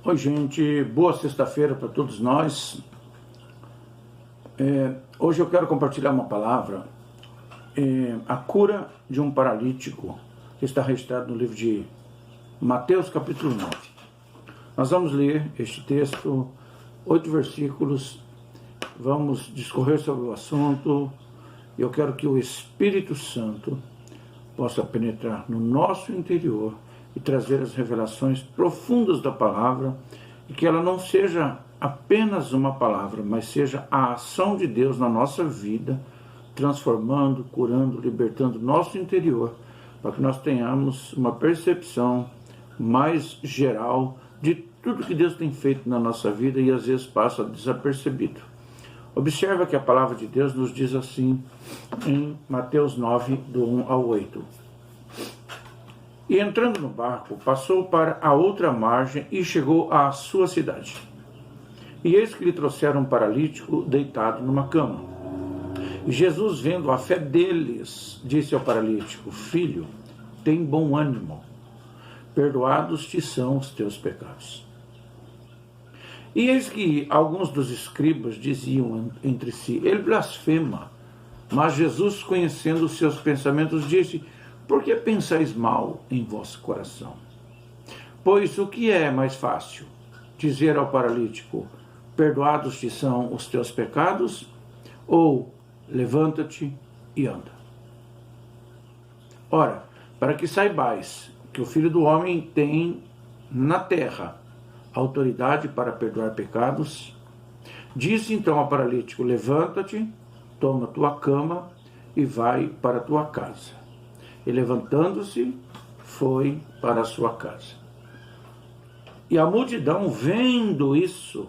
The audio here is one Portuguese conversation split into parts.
Oi, gente, boa sexta-feira para todos nós. Hoje eu quero compartilhar uma palavra, a cura de um paralítico, que está registrado no livro de Mateus, capítulo 9. Nós vamos ler este texto, 8 versículos, vamos discorrer sobre o assunto, e eu quero que o Espírito Santo possa penetrar no nosso interior e trazer as revelações profundas da palavra, e que ela não seja apenas uma palavra, mas seja a ação de Deus na nossa vida, transformando, curando, libertando nosso interior, para que nós tenhamos uma percepção mais geral de tudo que Deus tem feito na nossa vida e às vezes passa desapercebido. Observa que a palavra de Deus nos diz assim em Mateus 9, do 1 ao 8. E entrando no barco, passou para a outra margem e chegou à sua cidade. E eis que lhe trouxeram um paralítico deitado numa cama. E Jesus, vendo a fé deles, disse ao paralítico: Filho, tem bom ânimo, perdoados te são os teus pecados. E eis que alguns dos escribas diziam entre si: Ele blasfema. Mas Jesus, conhecendo os seus pensamentos, disse: Por que pensais mal em vosso coração? Pois o que é mais fácil? Dizer ao paralítico: Perdoados te são os teus pecados? Ou levanta-te e anda? Ora, para que saibais que o Filho do Homem tem na terra autoridade para perdoar pecados, disse então ao paralítico: Levanta-te, toma tua cama e vai para tua casa. E levantando-se, foi para a sua casa. E a multidão, vendo isso,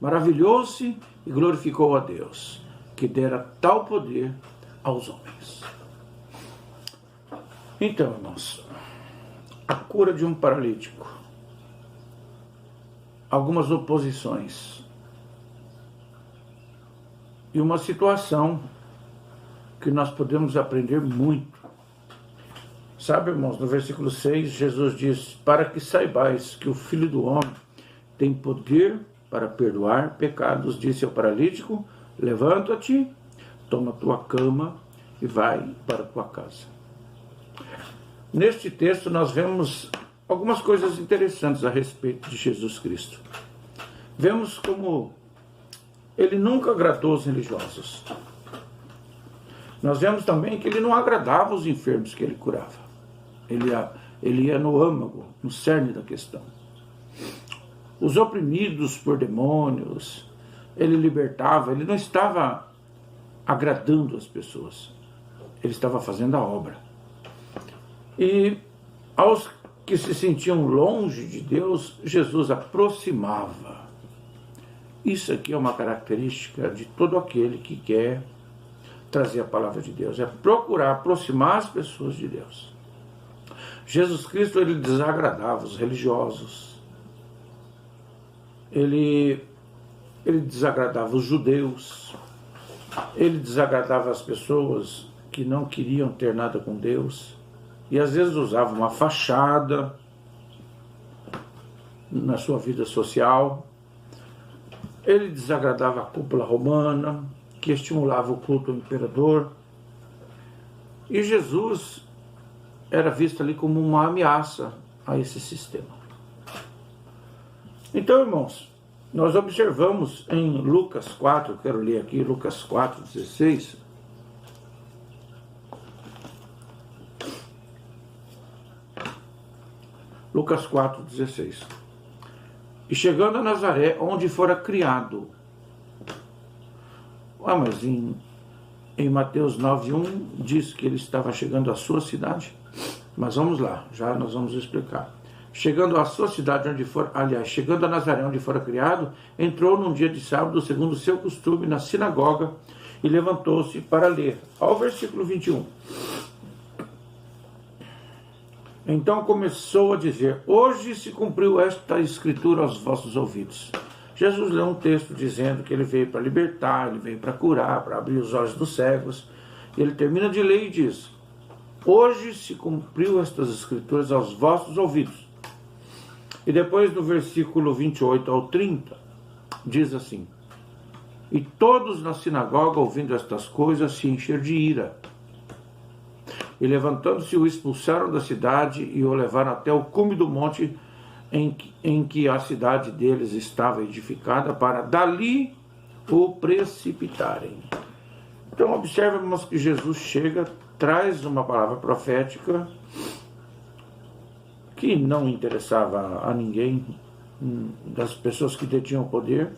maravilhou-se e glorificou a Deus, que dera tal poder aos homens. Então, irmãos, a cura de um paralítico, algumas oposições e uma situação que nós podemos aprender muito. Sabe, irmãos, no versículo 6, Jesus diz: Para que saibais que o Filho do Homem tem poder para perdoar pecados, disse ao paralítico: Levanta-te, toma tua cama e vai para tua casa. Neste texto nós vemos algumas coisas interessantes a respeito de Jesus Cristo. Vemos como ele nunca agradou os religiosos. Nós vemos também que ele não agradava os enfermos que ele curava. Ele ia no âmago, no cerne da questão. Os oprimidos por demônios, ele libertava, ele não estava agradando as pessoas. Ele estava fazendo a obra. E aos que se sentiam longe de Deus, Jesus aproximava. Isso aqui é uma característica de todo aquele que quer trazer a palavra de Deus, é procurar aproximar as pessoas de Deus. Jesus Cristo, ele desagradava os religiosos, ele desagradava os judeus, ele desagradava as pessoas que não queriam ter nada com Deus, e às vezes usava uma fachada na sua vida social. Ele desagradava a cúpula romana, que estimulava o culto ao imperador. E Jesus era visto ali como uma ameaça a esse sistema. Então, irmãos, nós observamos em Lucas 4, eu quero ler aqui, Lucas 4, 16. Lucas 4, 16. E chegando a Nazaré, onde fora criado. Mas em Mateus 9, 1 diz que ele estava chegando à sua cidade. Mas vamos lá, já nós vamos explicar. Chegando à sua cidade, chegando a Nazaré, onde fora criado, entrou num dia de sábado, segundo o seu costume, na sinagoga, e levantou-se para ler. Ao versículo 21. Então começou a dizer: Hoje se cumpriu esta escritura aos vossos ouvidos. Jesus lê um texto dizendo que ele veio para libertar, ele veio para curar, para abrir os olhos dos cegos. E ele termina de ler e diz: Hoje se cumpriu estas escrituras aos vossos ouvidos. E depois do versículo 28 ao 30, diz assim: e todos na sinagoga, ouvindo estas coisas, se encheram de ira. E levantando-se, o expulsaram da cidade e o levaram até o cume do monte em que a cidade deles estava edificada, para dali o precipitarem. Então observamos que Jesus chega, traz uma palavra profética que não interessava a ninguém das pessoas que detinham o poder.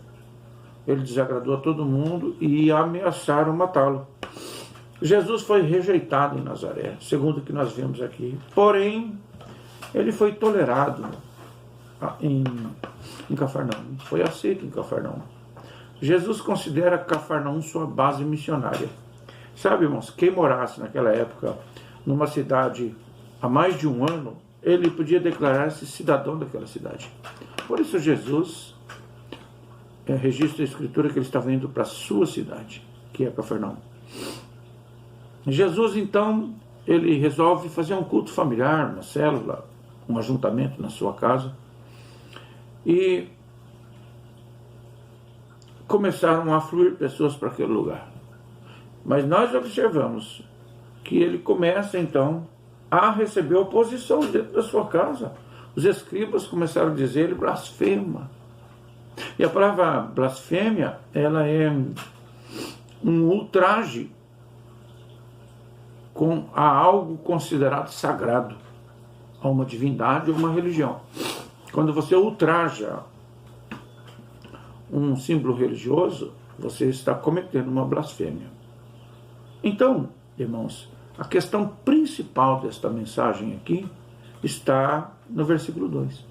Ele desagradou a todo mundo e ameaçaram matá-lo. Jesus foi rejeitado em Nazaré, segundo o que nós vemos aqui. Porém, ele foi tolerado em Cafarnaum, foi aceito em Cafarnaum. Jesus considera Cafarnaum sua base missionária. Sabe, irmãos, quem morasse naquela época numa cidade há mais de um ano, ele podia declarar-se cidadão daquela cidade. Por isso Jesus registra a escritura que ele estava indo para a sua cidade, que é Cafarnaum. Jesus, então, ele resolve fazer um culto familiar, uma célula, um ajuntamento na sua casa. E começaram a fluir pessoas para aquele lugar. Mas nós observamos que ele começa, então, a receber oposição dentro da sua casa. Os escribas começaram a dizer, ele blasfema. E a palavra blasfêmia, ela é um ultraje a algo considerado sagrado, a uma divindade ou uma religião. Quando você ultraja um símbolo religioso, você está cometendo uma blasfêmia. Então, irmãos, a questão principal desta mensagem aqui está no versículo 2.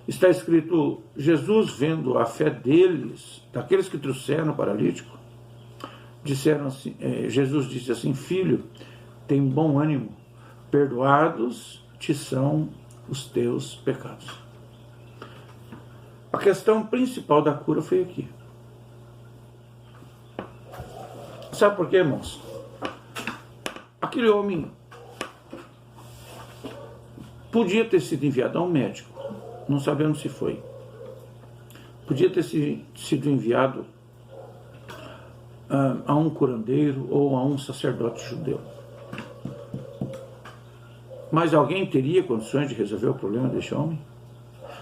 Está escrito, Jesus, vendo a fé deles, daqueles que trouxeram o paralítico, disseram assim, Jesus disse assim, filho, tem bom ânimo, perdoados te são os teus pecados. A questão principal da cura foi aqui. Sabe por quê, irmãos? Aquele homem podia ter sido enviado a um médico, não sabemos se foi. Podia ter sido enviado a um curandeiro ou a um sacerdote judeu. Mas alguém teria condições de resolver o problema deste homem?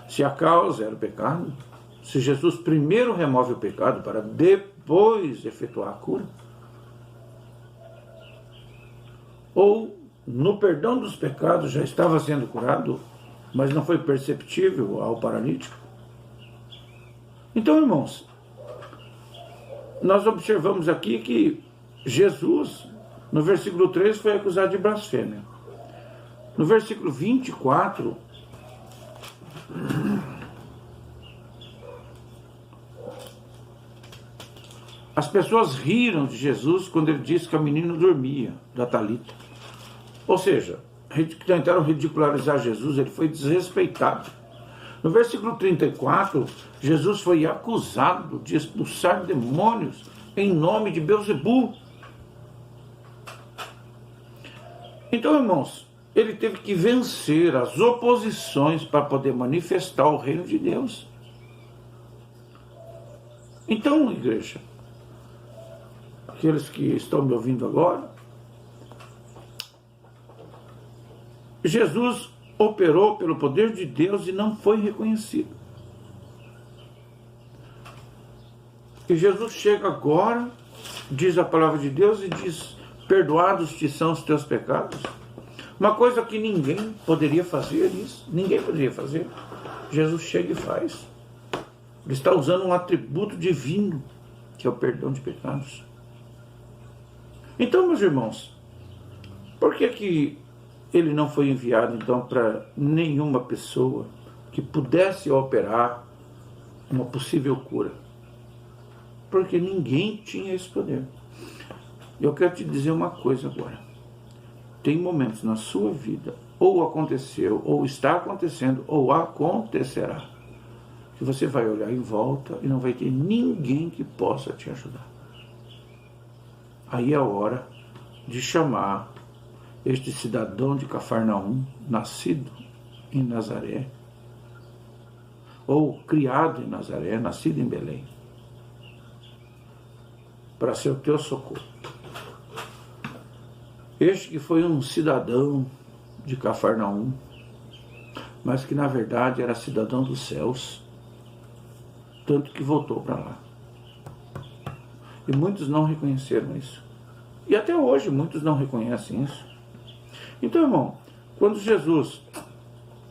Se a causa era o pecado, se Jesus primeiro remove o pecado para depois efetuar a cura, ou no perdão dos pecados já estava sendo curado, mas não foi perceptível ao paralítico. Então, irmãos, nós observamos aqui que Jesus, no versículo 3, foi acusado de blasfêmia. No versículo 24, as pessoas riram de Jesus quando ele disse que a menina dormia, da Talita. Ou seja, tentaram ridicularizar Jesus, ele foi desrespeitado. No versículo 34, Jesus foi acusado de expulsar demônios em nome de Beelzebul. Então, irmãos, ele teve que vencer as oposições para poder manifestar o reino de Deus. Então, igreja, aqueles que estão me ouvindo agora, Jesus operou pelo poder de Deus e não foi reconhecido. E Jesus chega agora, diz a palavra de Deus e diz, perdoados te são os teus pecados. Uma coisa que ninguém poderia fazer isso, ninguém poderia fazer. Jesus chega e faz. Ele está usando um atributo divino, que é o perdão de pecados. Então, meus irmãos, por que ele não foi enviado, então, para nenhuma pessoa que pudesse operar uma possível cura? Porque ninguém tinha esse poder. Eu quero te dizer uma coisa agora. Tem momentos na sua vida, ou aconteceu, ou está acontecendo, ou acontecerá, que você vai olhar em volta e não vai ter ninguém que possa te ajudar. Aí é a hora de chamar este cidadão de Cafarnaum, nascido em Nazaré, ou criado em Nazaré, nascido em Belém, para ser o teu socorro. Este que foi um cidadão de Cafarnaum, mas que na verdade era cidadão dos céus, tanto que voltou para lá. E muitos não reconheceram isso. E até hoje muitos não reconhecem isso. Então, irmão, quando Jesus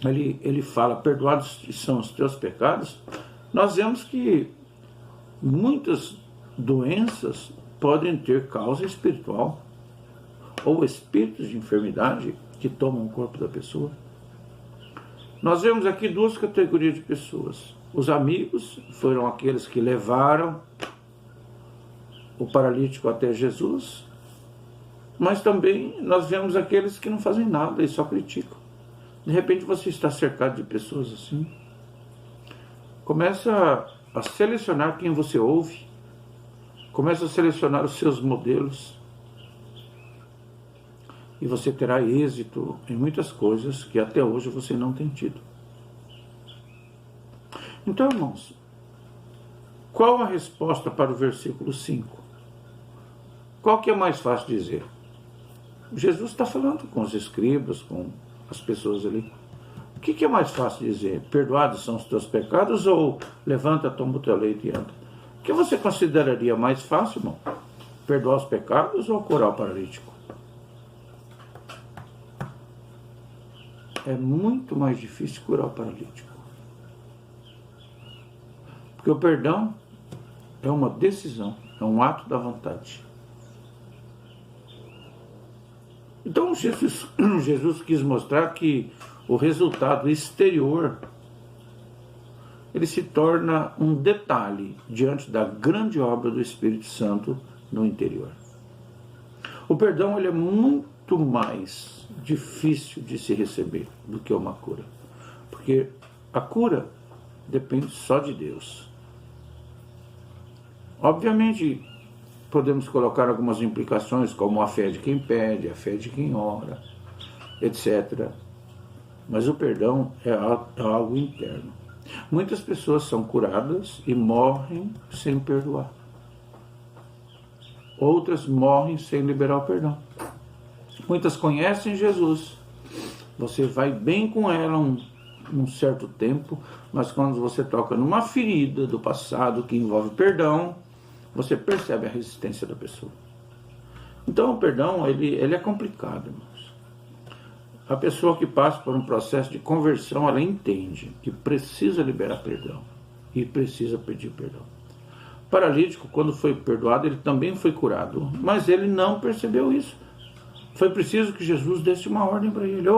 ele fala, perdoados são os teus pecados, nós vemos que muitas doenças podem ter causa espiritual, ou espíritos de enfermidade que tomam o corpo da pessoa. Nós vemos aqui duas categorias de pessoas. Os amigos foram aqueles que levaram o paralítico até Jesus, mas também nós vemos aqueles que não fazem nada e só criticam. De repente você está cercado de pessoas assim. Começa a selecionar quem você ouve, começa a selecionar os seus modelos, e você terá êxito em muitas coisas que até hoje você não tem tido. Então, irmãos, qual a resposta para o versículo 5? Qual que é mais fácil dizer? Jesus está falando com os escribas, com as pessoas ali. O que é mais fácil dizer? Perdoados são os teus pecados, ou levanta, toma o teu leito e anda? O que você consideraria mais fácil, irmão? Perdoar os pecados ou curar o paralítico? É muito mais difícil curar o paralítico. Porque o perdão é uma decisão, é um ato da vontade. Então Jesus quis mostrar que o resultado exterior ele se torna um detalhe diante da grande obra do Espírito Santo no interior. O perdão ele é muito mais difícil de se receber do que uma cura, porque a cura depende só de Deus. Obviamente podemos colocar algumas implicações, como a fé de quem pede, a fé de quem ora, etc. Mas o perdão é algo interno. Muitas pessoas são curadas e morrem sem perdoar. Outras morrem sem liberar o perdão. Muitas conhecem Jesus. Você vai bem com ela um certo tempo, mas quando você toca numa ferida do passado que envolve perdão, você percebe a resistência da pessoa. Então o perdão ele é complicado, irmãos. A pessoa que passa por um processo de conversão, ela entende que precisa liberar perdão e precisa pedir perdão. O paralítico, quando foi perdoado, ele também foi curado, mas ele não percebeu isso. Foi preciso que Jesus desse uma ordem para ele: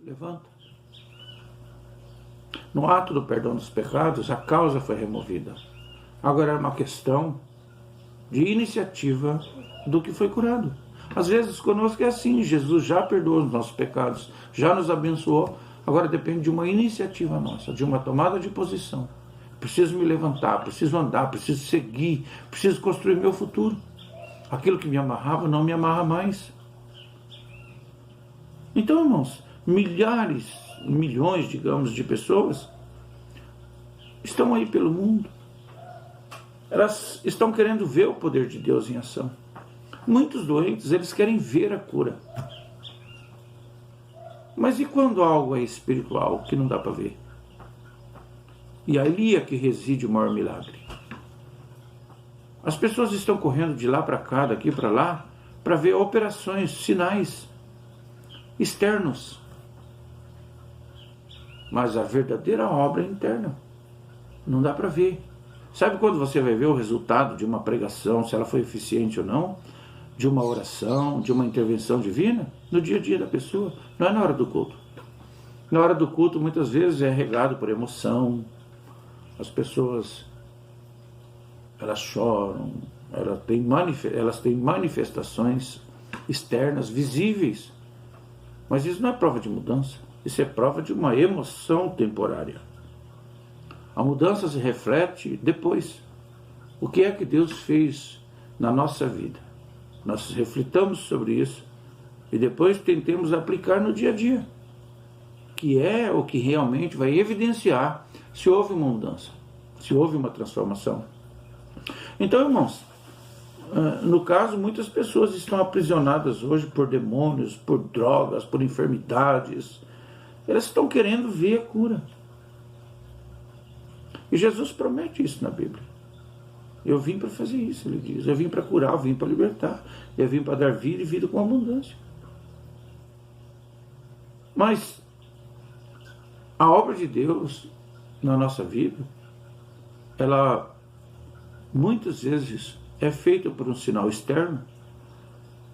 levanta. No ato do perdão dos pecados, a causa foi removida. Agora é uma questão de iniciativa do que foi curado. Às vezes conosco é assim: Jesus já perdoou os nossos pecados, já nos abençoou, agora depende de uma iniciativa nossa, de uma tomada de posição. Preciso me levantar, preciso andar, preciso seguir, preciso construir meu futuro. Aquilo que me amarrava não me amarra mais. Então, irmãos, milhares, milhões, digamos, de pessoas estão aí pelo mundo. Elas estão querendo ver o poder de Deus em ação. Muitos doentes, eles querem ver a cura. Mas e quando algo é espiritual, que não dá para ver? E ali é que reside o maior milagre. As pessoas estão correndo de lá para cá, daqui para lá, para ver operações, sinais externos. Mas a verdadeira obra é interna. Não dá para ver. Sabe quando você vai ver o resultado de uma pregação, se ela foi eficiente ou não? De uma oração, de uma intervenção divina? No dia a dia da pessoa, não é na hora do culto. Na hora do culto, muitas vezes, é regado por emoção. As pessoas, elas choram, elas têm manifestações externas, visíveis. Mas isso não é prova de mudança, isso é prova de uma emoção temporária. A mudança se reflete depois. O que é que Deus fez na nossa vida? Nós reflitamos sobre isso e depois tentemos aplicar no dia a dia, que é o que realmente vai evidenciar se houve uma mudança, se houve uma transformação. Então, irmãos, no caso, muitas pessoas estão aprisionadas hoje por demônios, por drogas, por enfermidades. Elas estão querendo ver a cura. E Jesus promete isso na Bíblia. Eu vim para fazer isso, ele diz. Eu vim para curar, eu vim para libertar. Eu vim para dar vida e vida com abundância. Mas a obra de Deus na nossa vida, ela muitas vezes é feita por um sinal externo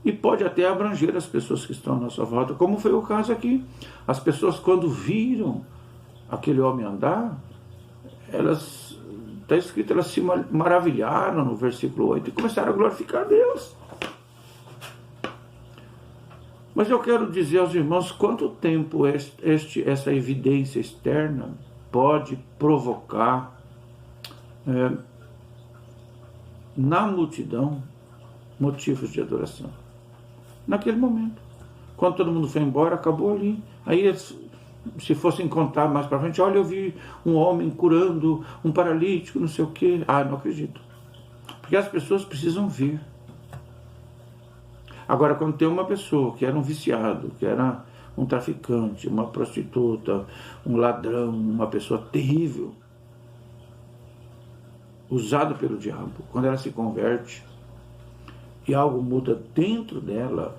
e pode até abranger as pessoas que estão à nossa volta, como foi o caso aqui. As pessoas, quando viram aquele homem andar, elas, está escrito, elas se maravilharam no versículo 8 e começaram a glorificar a Deus. Mas eu quero dizer aos irmãos quanto tempo essa evidência externa pode provocar na multidão motivos de adoração. Naquele momento, quando todo mundo foi embora, acabou ali. Aí, se fossem contar mais para frente, olha, eu vi um homem curando um paralítico, não sei o quê. Ah, não acredito. Porque as pessoas precisam ver. Agora, quando tem uma pessoa que era um viciado, que era um traficante, uma prostituta, um ladrão, uma pessoa terrível, usada pelo diabo, quando ela se converte e algo muda dentro dela,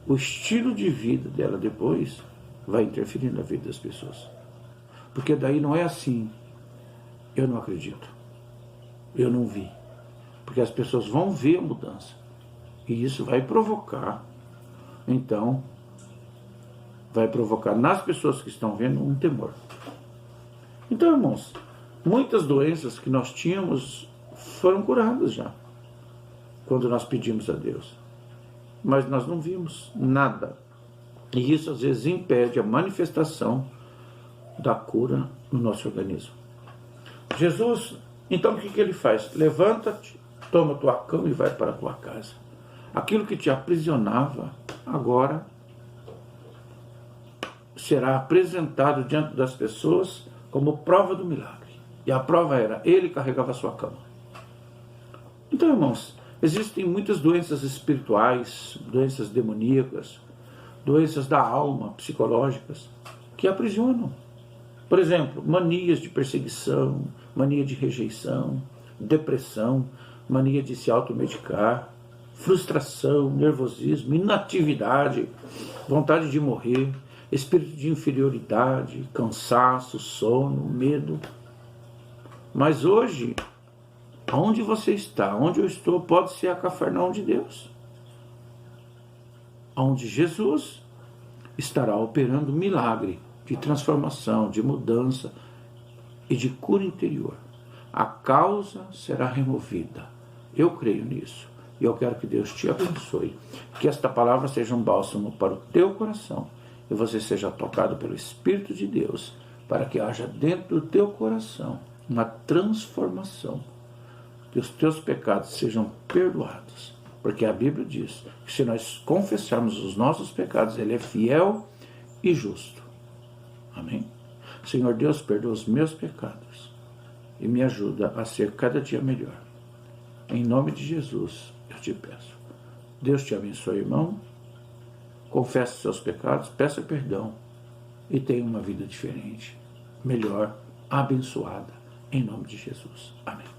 o estilo de vida dela depois vai interferir na vida das pessoas. Porque daí não é assim, eu não acredito, eu não vi. Porque as pessoas vão ver a mudança. E isso vai provocar, então, vai provocar nas pessoas que estão vendo um temor. Então, irmãos, muitas doenças que nós tínhamos foram curadas já, quando nós pedimos a Deus. Mas nós não vimos nada. E isso às vezes impede a manifestação da cura no nosso organismo. Jesus, então o que ele faz? Levanta-te, toma tua cama e vai para a tua casa. Aquilo que te aprisionava, agora será apresentado diante das pessoas como prova do milagre. E a prova era, ele carregava a sua cama. Então, irmãos, existem muitas doenças espirituais, doenças demoníacas, doenças da alma, psicológicas, que aprisionam. Por exemplo, manias de perseguição, mania de rejeição, depressão, mania de se automedicar, frustração, nervosismo, inatividade, vontade de morrer, espírito de inferioridade, cansaço, sono, medo. Mas hoje, onde você está, onde eu estou, pode ser a Cafarnaum de Deus, onde Jesus estará operando milagre de transformação, de mudança e de cura interior. A causa será removida. Eu creio nisso. E eu quero que Deus te abençoe, que esta palavra seja um bálsamo para o teu coração e você seja tocado pelo Espírito de Deus, para que haja dentro do teu coração uma transformação, que os teus pecados sejam perdoados, porque a Bíblia diz que se nós confessarmos os nossos pecados, Ele é fiel e justo. Amém? Senhor Deus, perdoa os meus pecados e me ajuda a ser cada dia melhor. Em nome de Jesus, eu te peço. Deus te abençoe, irmão. Confesse seus pecados, peça perdão e tenha uma vida diferente, melhor, abençoada, em nome de Jesus. Amém.